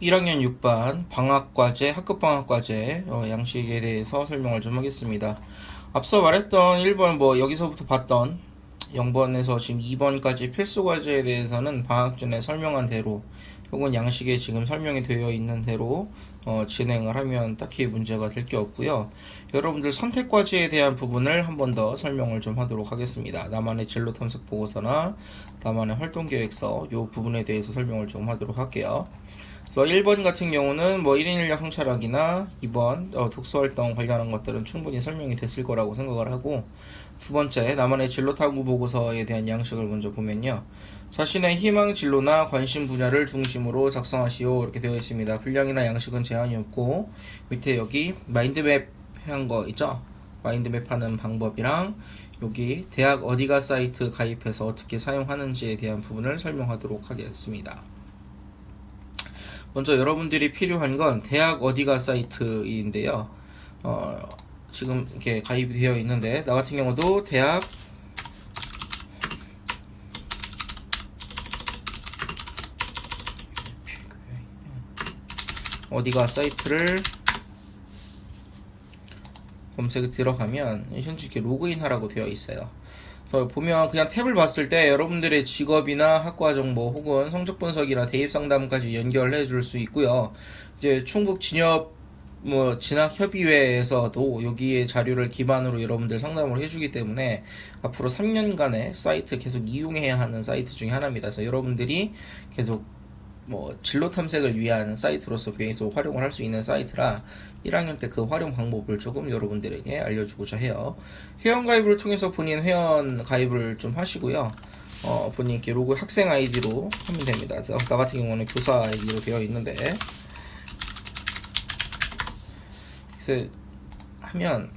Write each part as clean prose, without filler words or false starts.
1학년 6반 방학과제, 학급방학과제 양식에 대해서 설명을 좀 하겠습니다. 앞서 말했던 1번 여기서부터 봤던 0번에서 지금 2번까지 필수과제에 대해서는 방학 전에 설명한 대로 혹은 양식에 지금 설명이 되어 있는 대로 진행을 하면 딱히 문제가 될 게 없고요. 여러분들 선택과제에 대한 부분을 한 번 더 설명을 좀 하도록 하겠습니다. 나만의 진로 탐색 보고서나 나만의 활동 계획서 이 부분에 대해서 설명을 좀 하도록 할게요. 그래서 1번 같은 경우는 1인 인력 성찰하기나 2번 독서활동 관련한 것들은 충분히 설명이 됐을 거라고 생각을 하고, 두 번째 나만의 진로 탐구 보고서에 대한 양식을 먼저 보면요. 자신의 희망 진로나 관심 분야를 중심으로 작성하시오 이렇게 되어 있습니다. 분량이나 양식은 제한이 없고, 밑에 여기 마인드맵 한 거 있죠? 마인드맵 하는 방법이랑 여기 대학 어디가 사이트 가입해서 어떻게 사용하는지에 대한 부분을 설명하도록 하겠습니다. 먼저 여러분들이 필요한 건 대학 어디가 사이트인데요. 지금 이렇게 가입이 되어 있는데, 나 같은 경우도 대학 어디가 사이트를 검색에 들어가면 현재 이렇게 로그인 하라고 되어 있어요. 보면 그냥 탭을 봤을 때 여러분들의 직업이나 학과 정보 혹은 성적 분석이나 대입 상담까지 연결해 줄 수 있고요. 이제 충북 진협 진학협의회에서도 여기에 자료를 기반으로 여러분들 상담을 해주기 때문에 앞으로 3년간의 사이트 계속 이용해야 하는 사이트 중에 하나입니다. 그래서 여러분들이 계속 진로 탐색을 위한 사이트로서 계속 활용을 할 수 있는 사이트라 1학년 때 그 활용 방법을 조금 여러분들에게 알려주고자 해요. 회원 가입을 통해서 본인 회원 가입을 좀 하시고요. 본인 이렇게 로그 학생 아이디로 하면 됩니다. 나 같은 경우는 교사 아이디로 되어 있는데, 그래서 하면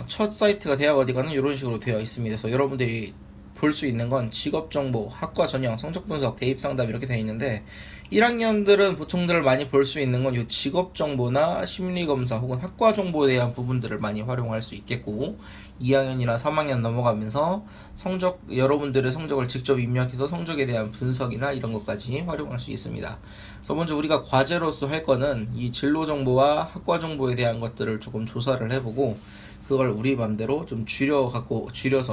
첫 사이트가 대학 어디가는 이런 식으로 되어 있습니다. 그래서 여러분들이 볼 수 있는 건 직업정보, 학과 전형, 성적분석, 대입상담 이렇게 되어 있는데, 1학년들은 보통들 많이 볼 수 있는 건 이 직업정보나 심리검사 혹은 학과 정보에 대한 부분들을 많이 활용할 수 있겠고, 2학년이나 3학년 넘어가면서 여러분들의 성적을 직접 입력해서 성적에 대한 분석이나 이런 것까지 활용할 수 있습니다. 그래서 먼저 우리가 과제로서 할 거는 이 진로 정보와 학과 정보에 대한 것들을 조금 조사를 해보고, 그걸 우리 맘대로 좀 줄여서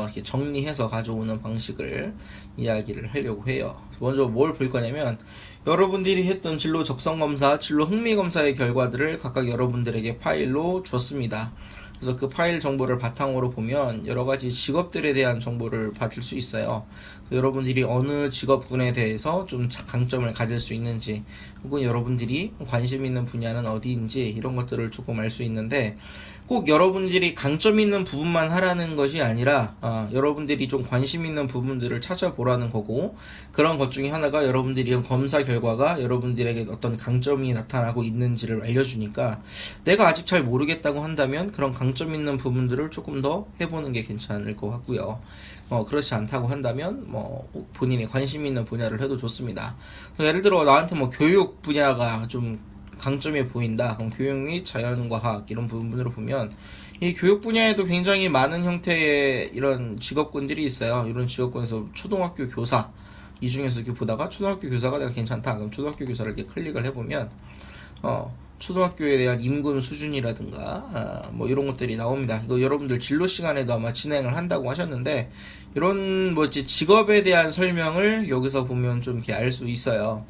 이렇게 정리해서 가져오는 방식을 이야기를 하려고 해요. 먼저 뭘 볼 거냐면, 여러분들이 했던 진로 적성검사, 진로 흥미검사의 결과들을 각각 여러분들에게 파일로 줬습니다. 그래서 그 파일 정보를 바탕으로 보면 여러가지 직업들에 대한 정보를 받을 수 있어요. 여러분들이 어느 직업군에 대해서 좀 강점을 가질 수 있는지, 혹은 여러분들이 관심 있는 분야는 어디인지 이런 것들을 조금 알 수 있는데, 꼭 여러분들이 강점 있는 부분만 하라는 것이 아니라 여러분들이 좀 관심 있는 부분들을 찾아보라는 거고, 그런 것 중에 하나가 여러분들이 검사 결과가 여러분들에게 어떤 강점이 나타나고 있는지를 알려주니까, 내가 아직 잘 모르겠다고 한다면 그런 강점 있는 부분들을 조금 더 해보는 게 괜찮을 것 같고요. 그렇지 않다고 한다면 본인이 관심 있는 분야를 해도 좋습니다. 예를 들어 나한테 교육 분야가 좀 강점이 보인다. 그럼 교육 및 자연과학 이런 부분으로 보면 이 교육 분야에도 굉장히 많은 형태의 이런 직업군들이 있어요. 이런 직업군에서 초등학교 교사, 이 중에서 이렇게 보다가 초등학교 교사가 내가 괜찮다. 그럼 초등학교 교사를 이렇게 클릭을 해보면 초등학교에 대한 임금 수준이라든가 이런 것들이 나옵니다. 이거 여러분들 진로 시간에도 아마 진행을 한다고 하셨는데, 이런 직업에 대한 설명을 여기서 보면 좀 이렇게 알 수 있어요.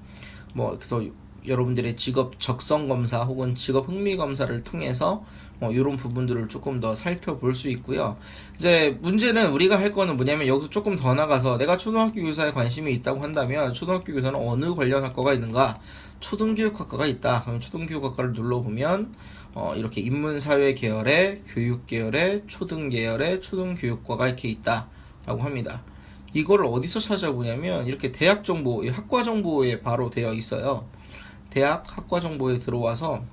그래서 여러분들의 직업 적성 검사 혹은 직업 흥미 검사를 통해서 이런 부분들을 조금 더 살펴볼 수 있고요. 이제 문제는 우리가 할 거는 뭐냐면, 여기서 조금 더 나가서 내가 초등학교 교사에 관심이 있다고 한다면 초등학교 교사는 어느 관련 학과가 있는가? 초등교육학과가 있다. 그럼 초등교육학과를 눌러보면 이렇게 인문사회 계열의 교육 계열의 초등 계열의 초등교육과가 이렇게 있다 라고 합니다. 이걸 어디서 찾아보냐면 이렇게 대학 정보, 학과 정보에 바로 되어 있어요. 대학 학과 정보에 들어와서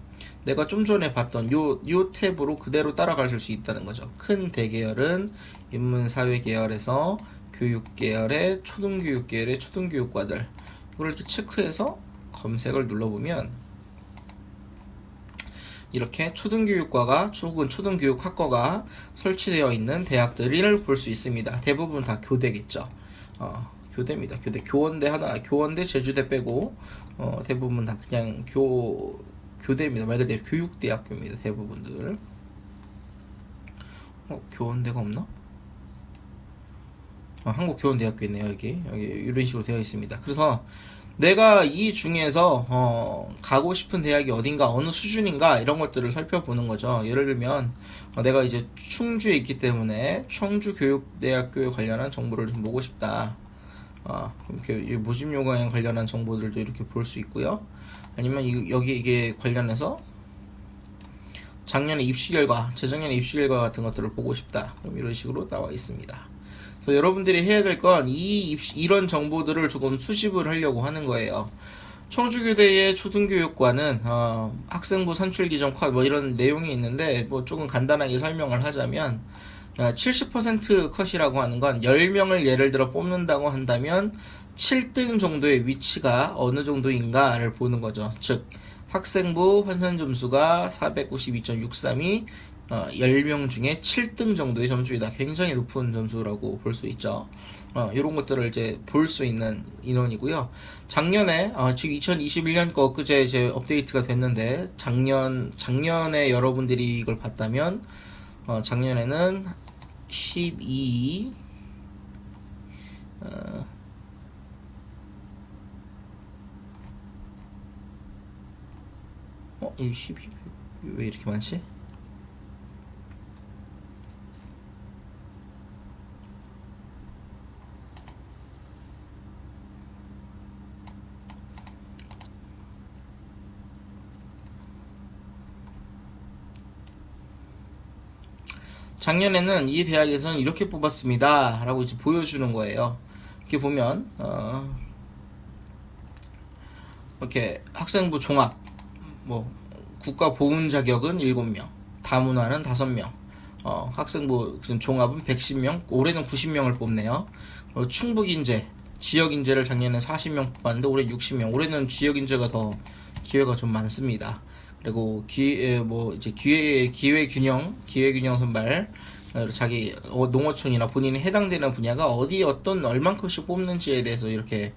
내가 좀 전에 봤던 요 탭으로 그대로 따라가실 수 있다는 거죠. 큰 대계열은 인문사회 계열에서 교육 계열의 초등교육 계열의 초등교육과들, 이걸 이렇게 체크해서 검색을 눌러보면 이렇게 초등교육과가 혹은 초등교육학과가 설치되어 있는 대학들을 볼 수 있습니다. 대부분 다 교대겠죠. 교대입니다. 교대. 교원대 하나, 교원대, 제주대 빼고 대부분 다 그냥 교대입니다. 말 그대로 교육대학교입니다. 대부분들. 교원대가 없나? 한국교원대학교 있네요. 여기 이런 식으로 되어 있습니다. 그래서 내가 이 중에서 가고 싶은 대학이 어딘가, 어느 수준인가, 이런 것들을 살펴보는 거죠. 예를 들면 내가 이제 충주에 있기 때문에 청주교육대학교에 관련한 정보를 좀 보고 싶다. 이렇게 모집 요강에 관련한 정보들도 이렇게 볼 수 있고요. 아니면 여기 이게 관련해서 작년에 입시 결과, 재작년에 입시 결과 같은 것들을 보고 싶다. 그럼 이런 식으로 나와 있습니다. 그래서 여러분들이 해야 될 건 이런 정보들을 조금 수집을 하려고 하는 거예요. 청주교대의 초등교육과는 학생부 산출기정 컷 뭐 이런 내용이 있는데, 뭐 조금 간단하게 설명을 하자면 70% 컷이라고 하는 건 10명을 예를 들어 뽑는다고 한다면 7등 정도의 위치가 어느 정도인가를 보는 거죠. 즉 학생부 환산 점수가 492.632, 10명 중에 7등 정도의 점수이다. 굉장히 높은 점수라고 볼 수 있죠. 이런 것들을 이제 볼 수 있는 인원이고요. 작년에 지금 2021년 거 엊그제 이제 업데이트가 됐는데, 작년에 여러분들이 이걸 봤다면 작년에는 12 이 12 왜 이렇게 많지? 작년에는 이 대학에서는 이렇게 뽑았습니다 라고 이제 보여주는 거예요. 이렇게 보면 이렇게 학생부 종합, 뭐 국가 보훈 자격은 7명, 다문화는 5명, 학생부 종합은 110명, 올해는 90명을 뽑네요. 충북인재, 지역인재를 작년에 40명 뽑았는데 올해 60명. 올해는 지역인재가 더 기회가 좀 많습니다. 그리고 기회균형 선발, 자기 농어촌이나 본인이 해당되는 분야가 얼만큼씩 뽑는지에 대해서 이렇게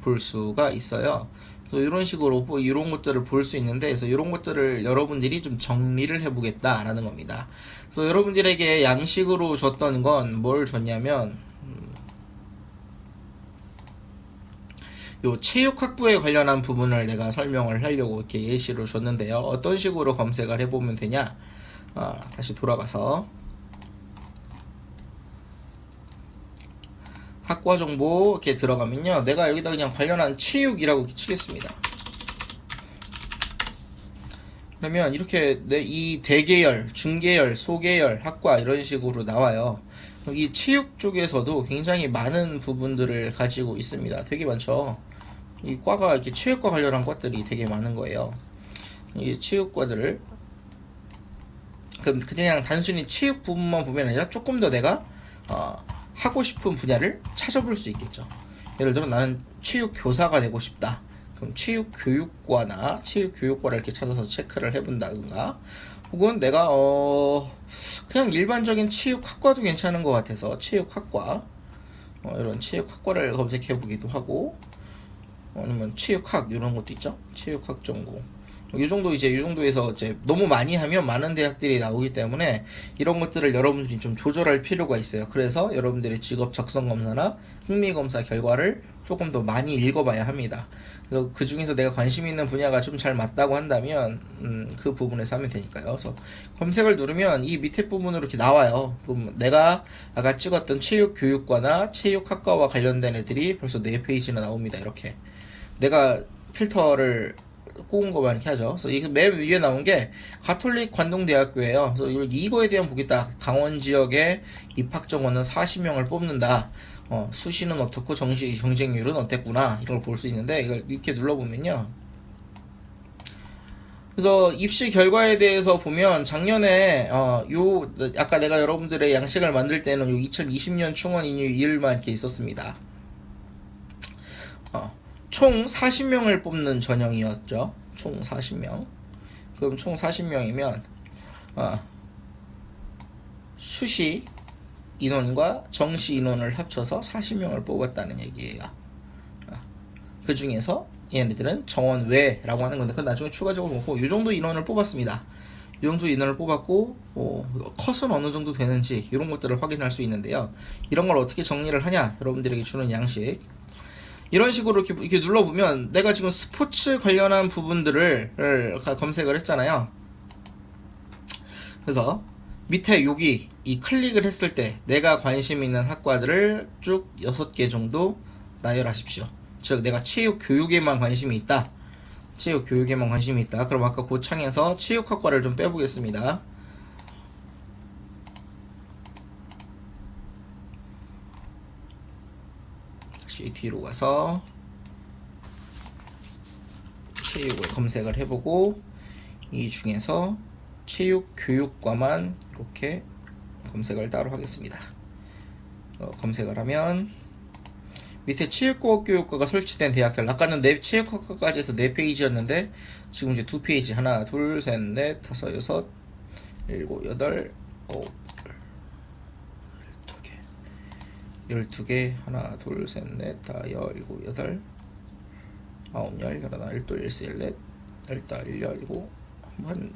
볼 수가 있어요. 그래서 이런 식으로 이런 것들을 볼 수 있는데, 그래서 이런 것들을 여러분들이 좀 정리를 해보겠다라는 겁니다. 그래서 여러분들에게 양식으로 줬던 건 뭘 줬냐면, 요 체육학부에 관련한 부분을 내가 설명을 하려고 이렇게 예시로 줬는데요. 어떤 식으로 검색을 해보면 되냐? 다시 돌아가서 학과 정보 이렇게 들어가면요, 내가 여기다 그냥 관련한 체육이라고 치겠습니다. 그러면 이렇게 이 대계열, 중계열, 소계열, 학과 이런 식으로 나와요. 이 체육 쪽에서도 굉장히 많은 부분들을 가지고 있습니다. 되게 많죠. 이 과가 이렇게 체육과 관련한 것들이 되게 많은 거예요. 이 체육과들을 그냥 단순히 체육 부분만 보면 아니라 조금 더 내가 하고 싶은 분야를 찾아볼 수 있겠죠. 예를 들어 나는 체육교사가 되고 싶다. 그럼 체육교육과나 체육교육과를 이렇게 찾아서 체크를 해본다든가, 혹은 내가 그냥 일반적인 체육학과도 괜찮은 것 같아서 체육학과, 이런 체육학과를 검색해보기도 하고, 아니면 체육학 이런 것도 있죠. 체육학 전공. 이 정도에서 이제 너무 많이 하면 많은 대학들이 나오기 때문에 이런 것들을 여러분들이 좀 조절할 필요가 있어요. 그래서 여러분들의 직업 적성 검사나 흥미 검사 결과를 조금 더 많이 읽어봐야 합니다. 그래서 그 중에서 내가 관심 있는 분야가 좀 잘 맞다고 한다면 그 부분에서 하면 되니까요. 그래서 검색을 누르면 이 밑에 부분으로 이렇게 나와요. 그럼 내가 아까 찍었던 체육교육과나 체육학과와 관련된 애들이 벌써 4페이지나 나옵니다. 이렇게 내가 필터를 꼽은 거만 이렇게 하죠. 그래서 이 맨 위에 나온 게 가톨릭 관동대학교예요. 그래서 이거에 대한 보겠다. 강원 지역의 입학 정원은 40명을 뽑는다. 수시는 어떻고 경쟁률은 어땠구나. 이걸 볼 수 있는데, 이걸 이렇게 눌러보면요. 그래서 입시 결과에 대해서 보면 작년에 아까 내가 여러분들의 양식을 만들 때는 2020년 충원 인유 2일만 이렇게 있었습니다. 총 40명을 뽑는 전형이었죠. 총 40명. 그럼 총 40명이면 수시 인원과 정시 인원을 합쳐서 40명을 뽑았다는 얘기예요. 그 중에서 얘네들은 정원 외라고 하는 건데 그건 나중에 추가적으로 보고 이 정도 인원을 뽑았습니다. 이 정도 인원을 뽑았고 컷은 어느 정도 되는지 이런 것들을 확인할 수 있는데요. 이런 걸 어떻게 정리를 하냐, 여러분들에게 주는 양식. 이런 식으로 이렇게 눌러보면 내가 지금 스포츠 관련한 부분들을 검색을 했잖아요. 그래서 밑에 여기 이 클릭을 했을 때 내가 관심 있는 학과들을 쭉 6개 정도 나열하십시오. 즉 내가 체육 교육에만 관심이 있다. 체육 교육에만 관심이 있다. 그럼 아까 그 창에서 체육학과를 좀 빼보겠습니다. 다시 뒤로 가서 체육을 검색을 해보고 이 중에서 체육교육과만 이렇게 검색을 따로 하겠습니다. 검색을 하면 밑에 체육교육과가 설치된 대학들, 아까는 체육학과까지 해서 4페이지였는데 지금 이제 2페이지, 하나 둘 셋 넷 다섯 여섯 일곱 여덟 12개 하나 둘 셋 넷 다 열일곱 여덟 아홉 열 열하나 열둘 열셋 열넷 열다 열일곱 한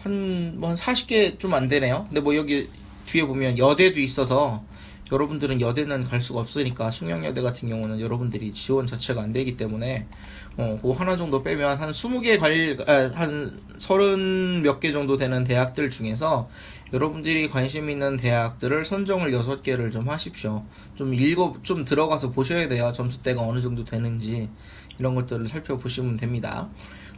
40개 좀 안 되네요. 근데 뭐 여기 뒤에 보면 여대도 있어서 여러분들은 여대는 갈 수가 없으니까 숙명여대 같은 경우는 여러분들이 지원 자체가 안 되기 때문에 그 하나 정도 빼면 한 20개 한 30 몇 개 정도 되는 대학들 중에서 여러분들이 관심 있는 대학들을 선정을 6개를 좀 하십시오. 좀 들어가서 보셔야 돼요. 점수대가 어느 정도 되는지 이런 것들을 살펴보시면 됩니다.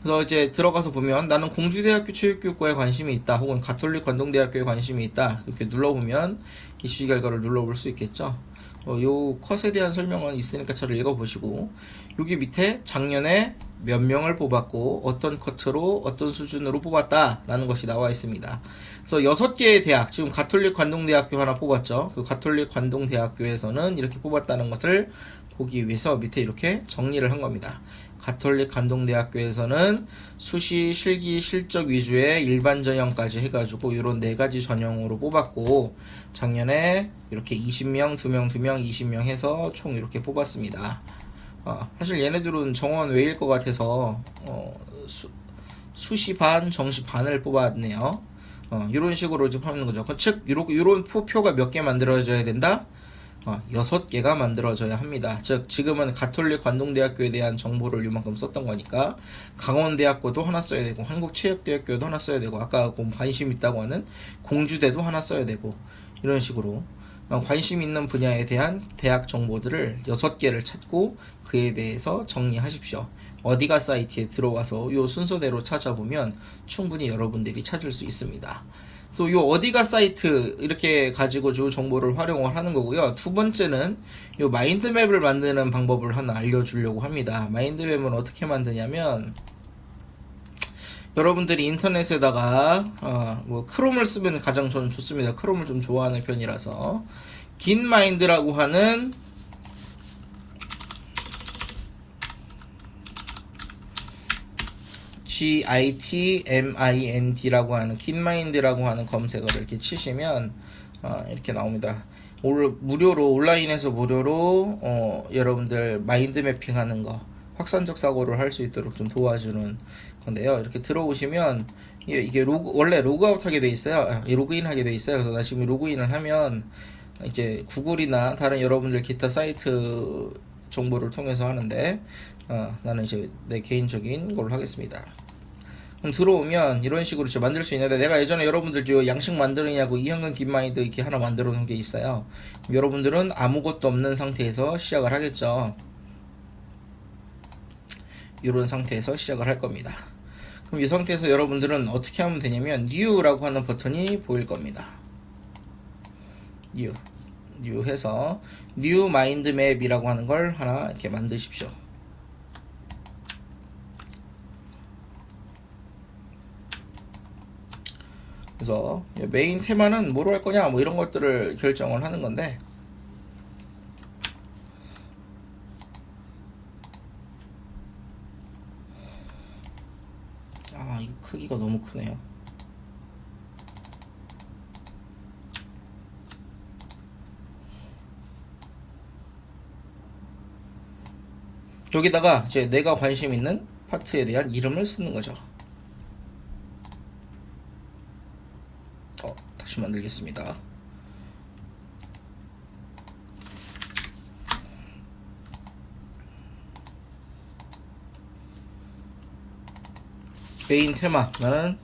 그래서 이제 들어가서 보면 나는 공주대학교 체육교육과에 관심이 있다, 혹은 가톨릭 관동대학교에 관심이 있다, 이렇게 눌러보면 이슈 결과를 눌러볼 수 있겠죠. 요 컷에 대한 설명은 있으니까 잘 읽어보시고, 여기 밑에 작년에 몇 명을 뽑았고 어떤 커트로 어떤 수준으로 뽑았다 라는 것이 나와 있습니다. 그래서 6개의 대학, 지금 가톨릭 관동대학교 하나 뽑았죠. 그 가톨릭 관동대학교에서는 이렇게 뽑았다는 것을 보기 위해서 밑에 이렇게 정리를 한 겁니다. 가톨릭 관동대학교에서는 수시, 실기, 실적 위주의 일반 전형까지 해가지고 이런 4가지 전형으로 뽑았고, 작년에 이렇게 20명, 2명, 2명, 20명 해서 총 이렇게 뽑았습니다. 사실 얘네들은 정원 외일 것 같아서 수시 반, 정시 반을 뽑았네요. 이런 식으로 좀 하는 거죠. 즉 이런 표가 몇 개 만들어져야 된다? 6개가 만들어져야 합니다. 즉 지금은 가톨릭 관동대학교에 대한 정보를 이만큼 썼던 거니까 강원대학교도 하나 써야 되고, 한국체육대학교도 하나 써야 되고, 아까 관심 있다고 하는 공주대도 하나 써야 되고, 이런 식으로 관심 있는 분야에 대한 대학 정보들을 6개를 찾고 그에 대해서 정리하십시오. 어디가 사이트에 들어와서 이 순서대로 찾아보면 충분히 여러분들이 찾을 수 있습니다. 그래서 요 어디가 사이트 이렇게 가지고 요 정보를 활용을 하는 거고요. 두 번째는 요 마인드맵을 만드는 방법을 하나 알려주려고 합니다. 마인드맵은 어떻게 만드냐면, 여러분들이 인터넷에다가 뭐 크롬을 쓰면 가장 저는 좋습니다. 크롬을 좀 좋아하는 편이라서 긴마인드라고 하는 GITMIND라고 하는 긴마인드라고 하는 검색어를 이렇게 치시면 이렇게 나옵니다. 무료로, 온라인에서 무료로 여러분들 마인드 매핑하는 거, 확산적 사고를 할 수 있도록 좀 도와주는 건데요. 이렇게 들어오시면 이게 원래 로그아웃 하게 돼 있어요. 로그인 하게 돼 있어요. 그래서 나 지금 로그인을 하면 이제 구글이나 다른 여러분들 기타 사이트 정보를 통해서 하는데 나는 이제 내 개인적인 걸로 하겠습니다. 그럼 들어오면 이런 식으로 만들 수 있는데, 내가 예전에 여러분들 양식 만들었냐고 이현근 긴마인드 이렇게 하나 만들어 놓은 게 있어요. 여러분들은 아무것도 없는 상태에서 시작을 하겠죠. 이런 상태에서 시작을 할 겁니다. 그럼 이 상태에서 여러분들은 어떻게 하면 되냐면 New라고 하는 버튼이 보일 겁니다. New 해서 New Mind Map이라고 하는 걸 하나 이렇게 만드십시오. 그래서 메인 테마는 뭐로 할 거냐, 뭐 이런 것들을 결정을 하는 건데, 이거 크기가 너무 크네요. 여기다가 이제 내가 관심 있는 파트에 대한 이름을 쓰는 거죠. 다시 만들겠습니다. 메인 테마, 나는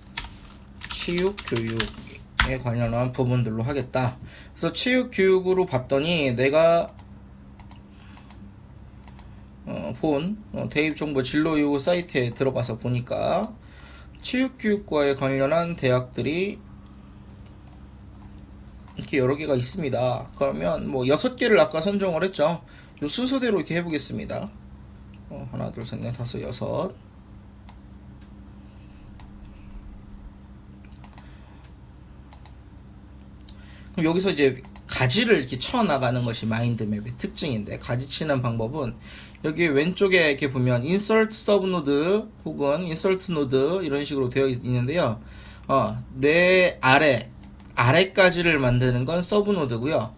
체육 교육에 관련한 부분들로 하겠다. 그래서 체육 교육으로 봤더니 내가 본 대입정보 진로 요구 사이트에 들어가서 보니까 체육교육과에 관련한 대학들이 이렇게 여러 개가 있습니다. 그러면 뭐 6개를 아까 선정을 했죠. 요 순서대로 이렇게 해보겠습니다. 하나, 둘, 셋, 넷, 다섯, 여섯. 그럼 여기서 이제 가지를 이렇게 쳐 나가는 것이 마인드맵의 특징인데, 가지 치는 방법은 여기 왼쪽에 이렇게 보면 insert subnode 혹은 insert node 이런 식으로 되어 있는데요. 내 아래까지를 만드는 건 서브노드고요.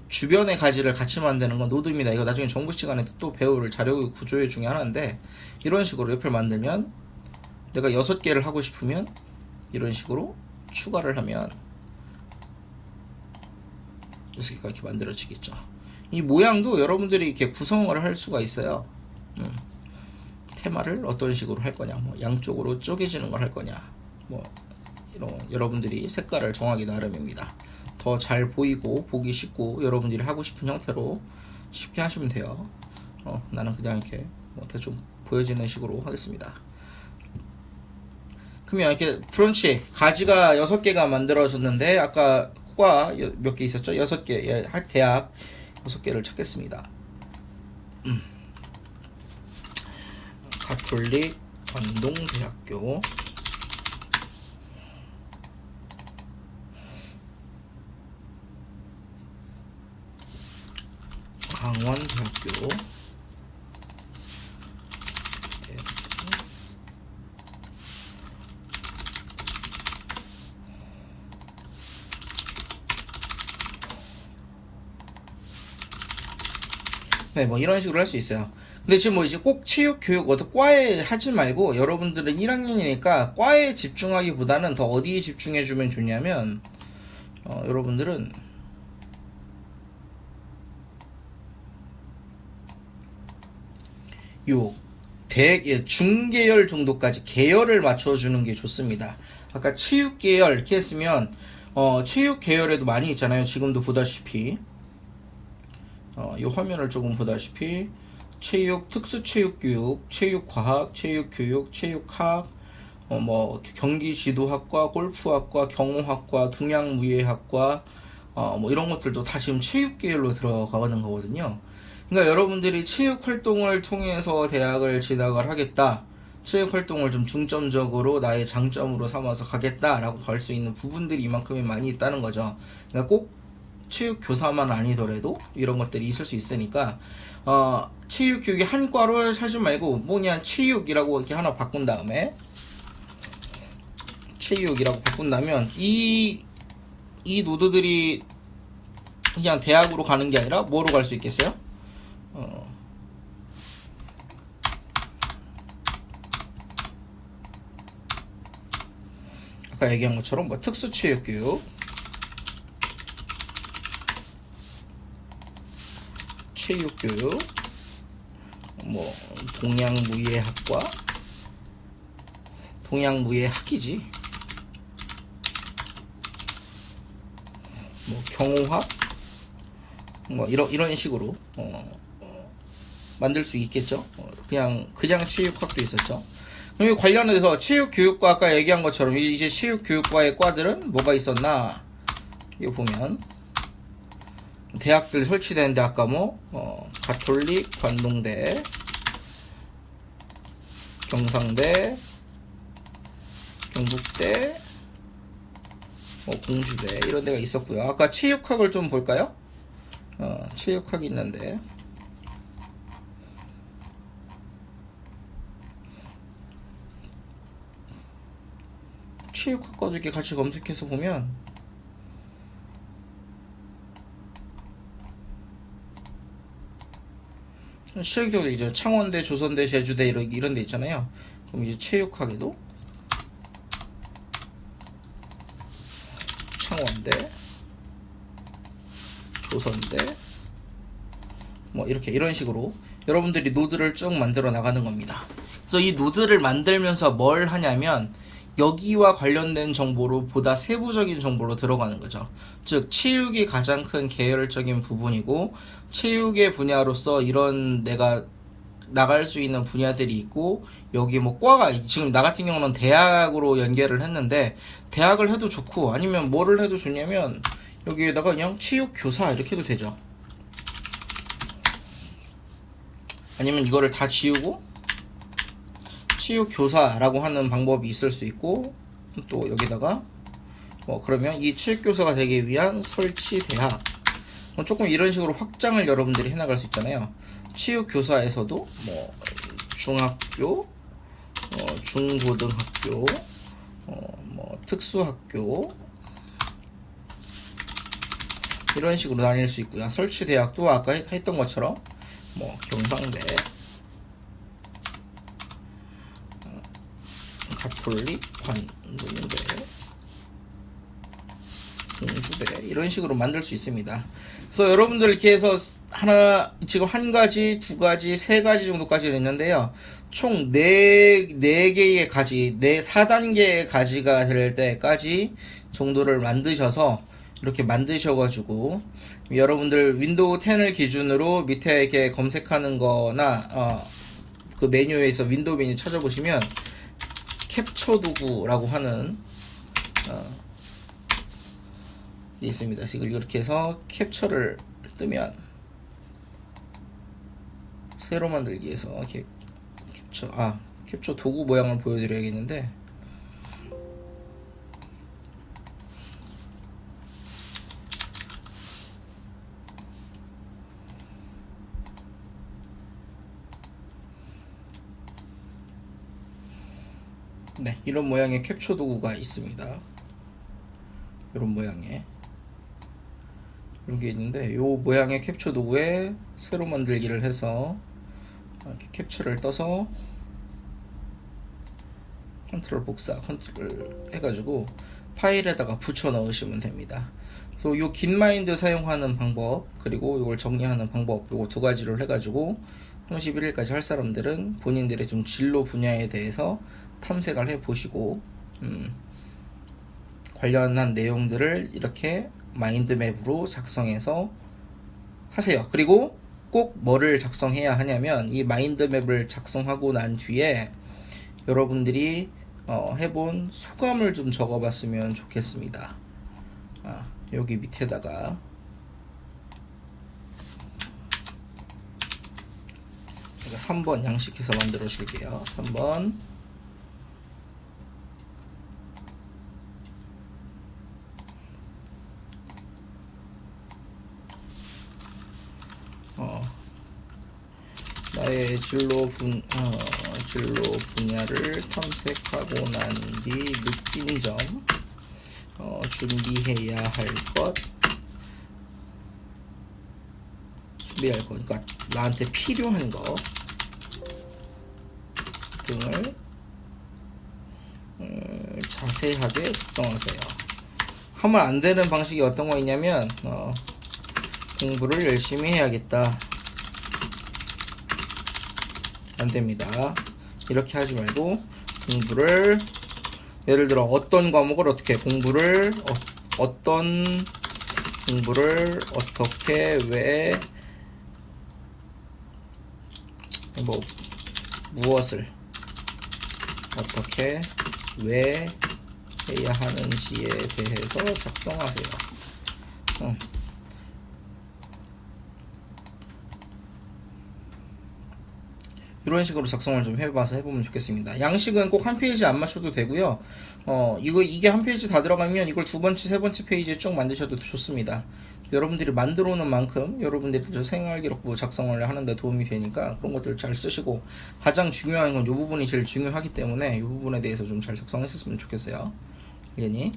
주변의 가지를 같이 만드는 건 노드입니다. 이거 나중에 정부 시간에 또 배울 자료 구조 중에 하나인데, 이런 식으로 옆을 만들면 내가 6개를 하고 싶으면 이런 식으로 추가를 하면 6개가 이렇게 만들어지겠죠. 이 모양도 여러분들이 이렇게 구성을 할 수가 있어요. 테마를 어떤 식으로 할 거냐, 뭐 양쪽으로 쪼개지는 걸 할 거냐, 뭐 이런 여러분들이 색깔을 정하기 나름입니다. 더 잘 보이고 보기 쉽고 여러분들이 하고 싶은 형태로 쉽게 하시면 돼요. 나는 그냥 이렇게 뭐 대충 보여지는 식으로 하겠습니다. 그러면 이렇게 브런치 가지가 6개가 만들어졌는데, 아까 과 몇 개 있었죠? 6개, 대학 6개를 찾겠습니다. 가톨릭 관동대학교, 강원대학교, 네, 뭐 이런 식으로 할 수 있어요. 근데 지금 뭐 이제 꼭 체육 교육 어떤 과에 하지 말고, 여러분들은 1학년이니까 과에 집중하기보다는 더 어디에 집중해 주면 좋냐면, 여러분들은 요 중계열 정도까지 계열을 맞춰주는 게 좋습니다. 아까 체육 계열 이렇게 했으면 체육 계열에도 많이 있잖아요. 지금도 보다시피 이 화면을 조금 보다시피 체육, 특수체육교육, 체육과학, 체육교육, 체육학, 뭐 경기지도학과, 골프학과, 경호학과, 동양무예학과, 뭐 이런 것들도 다 지금 체육 계열로 들어가는 거거든요. 그러니까 여러분들이 체육 활동을 통해서 대학을 진학을 하겠다, 체육 활동을 좀 중점적으로 나의 장점으로 삼아서 가겠다라고 할 수 있는 부분들이 이만큼이 많이 있다는 거죠. 그러니까 꼭 체육 교사만 아니더라도 이런 것들이 있을 수 있으니까, 체육 교육의 한 과로 하지 말고 뭐냐 체육이라고 이렇게 하나 바꾼 다음에, 체육이라고 바꾼다면 이 노드들이 그냥 대학으로 가는 게 아니라 뭐로 갈 수 있겠어요? 아까 얘기한 것처럼 뭐 특수체육교육, 체육교육, 뭐 동양무예학과, 동양무예학이지, 뭐 경호학, 뭐 이런 식으로 만들 수 있겠죠. 그냥 체육학도 있었죠. 그럼 관련해서 체육교육과 아까 얘기한 것처럼 이제 체육교육과의 과들은 뭐가 있었나? 이거 보면 대학들 설치되는데, 아까 뭐 가톨릭, 관동대, 경상대, 경북대, 공주대 이런 데가 있었고요. 아까 체육학을 좀 볼까요? 체육학이 있는데, 체육학과도 이렇게 같이 검색해서 보면 체육도 이제 창원대, 조선대, 제주대 이런 데 있잖아요. 그럼 이제 체육학에도 창원대, 조선대, 뭐 이런 식으로 여러분들이 노드를 쭉 만들어 나가는 겁니다. 그래서 이 노드를 만들면서 뭘 하냐면 여기와 관련된 정보로 보다 세부적인 정보로 들어가는 거죠. 즉 체육이 가장 큰 계열적인 부분이고 체육의 분야로서 이런 내가 나갈 수 있는 분야들이 있고 여기 뭐 과가 지금 나 같은 경우는 대학으로 연계를 했는데 대학을 해도 좋고 아니면 뭐를 해도 좋냐면 여기에다가 그냥 체육교사 이렇게 해도 되죠. 아니면 이거를 다 지우고 체육교사라고 하는 방법이 있을 수 있고 또 여기다가 그러면 이 체육교사가 되기 위한 설치대학 조금 이런 식으로 확장을 여러분들이 해나갈 수 있잖아요. 체육교사에서도 뭐 중학교, 중고등학교, 뭐 특수학교 이런 식으로 나뉠 수 있고요. 설치대학도 아까 했던 것처럼 뭐 경상대, 가톨릭, 관동대, 공주대 이런 식으로 만들 수 있습니다. 그래서 여러분들 이렇게 해서 지금 한 가지, 두 가지, 세 가지 정도까지 됐는데요. 총 4개의 가지, 4단계의 가지가 될 때까지 정도를 만드셔서 이렇게 만드셔가지고 여러분들 윈도우 10을 기준으로 밑에 이렇게 검색하는 거나 그 메뉴에서 윈도우 메뉴 찾아보시면 캡처 도구라고 하는 있습니다. 이걸 이렇게 해서 캡처를 뜨면 새로 만들기에서 캡처 도구 모양을 보여드려야겠는데 네, 이런 모양의 캡처 도구가 있습니다. 이런 모양의 이런 게 있는데 이 모양의 캡처 도구에 새로 만들기를 해서 이렇게 캡처를 떠서 컨트롤 복사 컨트롤 해가지고 파일에다가 붙여 넣으시면 됩니다. 그래서 요 긴마인드 사용하는 방법 그리고 이걸 정리하는 방법 요거 두 가지를 해가지고 31일까지 할 사람들은 본인들의 좀 진로 분야에 대해서 탐색을 해보시고 관련한 내용들을 이렇게 마인드맵으로 작성해서 하세요. 그리고 꼭 뭐를 작성해야 하냐면 이 마인드맵을 작성하고 난 뒤에 여러분들이 해본 소감을 좀 적어봤으면 좋겠습니다. 여기 밑에다가 3번 양식해서 만들어 줄게요. 3번 나의 진로 분야를 탐색하고 난 뒤 느낀 점, 준비해야 할 것, 그러니까 나한테 필요한 거 등을 자세하게 작성하세요. 하면 안 되는 방식이 어떤 거 있냐면 공부를 열심히 해야겠다. 안 됩니다. 이렇게 하지 말고 공부를 예를 들어 어떤 과목을 어떻게 공부를 어떤 공부를 어떻게 왜 뭐 무엇을 어떻게 왜 해야 하는지에 대해서 작성하세요. 이런 식으로 작성을 좀 해봐서 해보면 좋겠습니다. 양식은 꼭 한 페이지 안 맞춰도 되고요. 이게 한 페이지 다 들어가면 이걸 두 번째, 세 번째 페이지에 쭉 만드셔도 좋습니다. 여러분들이 만들어 오는 만큼 여러분들이 생활기록부 작성을 하는데 도움이 되니까 그런 것들 잘 쓰시고 가장 중요한 건 이 부분이 제일 중요하기 때문에 이 부분에 대해서 좀 잘 작성했었으면 좋겠어요. 그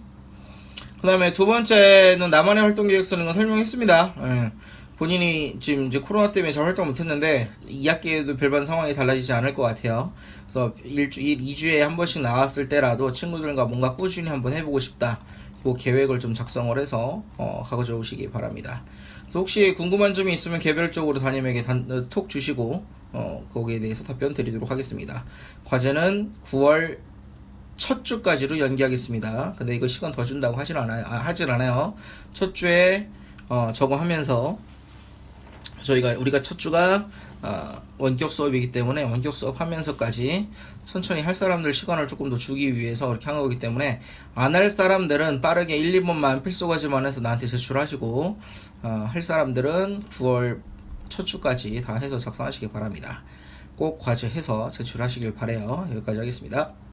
다음에 두 번째는 나만의 활동계획 쓰는 건 설명했습니다. 본인이 지금 이제 코로나 때문에 잘 활동 못했는데 2학기에도 별반 상황이 달라지지 않을 것 같아요. 그래서 일주일, 2주에 한 번씩 나왔을 때라도 친구들과 뭔가 꾸준히 한번 해보고 싶다. 그 계획을 좀 작성을 해서 가져오시기 바랍니다. 그래서 혹시 궁금한 점이 있으면 개별적으로 담임에게 톡 주시고 거기에 대해서 답변 드리도록 하겠습니다. 과제는 9월 첫 주까지로 연기하겠습니다. 근데 이거 시간 더 준다고 하진 않아요. 첫 주에 저거 하면서 우리가 첫 주가 원격 수업이기 때문에 원격 수업 하면서까지 천천히 할 사람들 시간을 조금 더 주기 위해서 이렇게 한 거기 때문에 안 할 사람들은 빠르게 1, 2번만 필수 과제만 해서 나한테 제출하시고 할 사람들은 9월 첫 주까지 다 해서 작성하시기 바랍니다. 꼭 과제 해서 제출하시길 바래요. 여기까지 하겠습니다.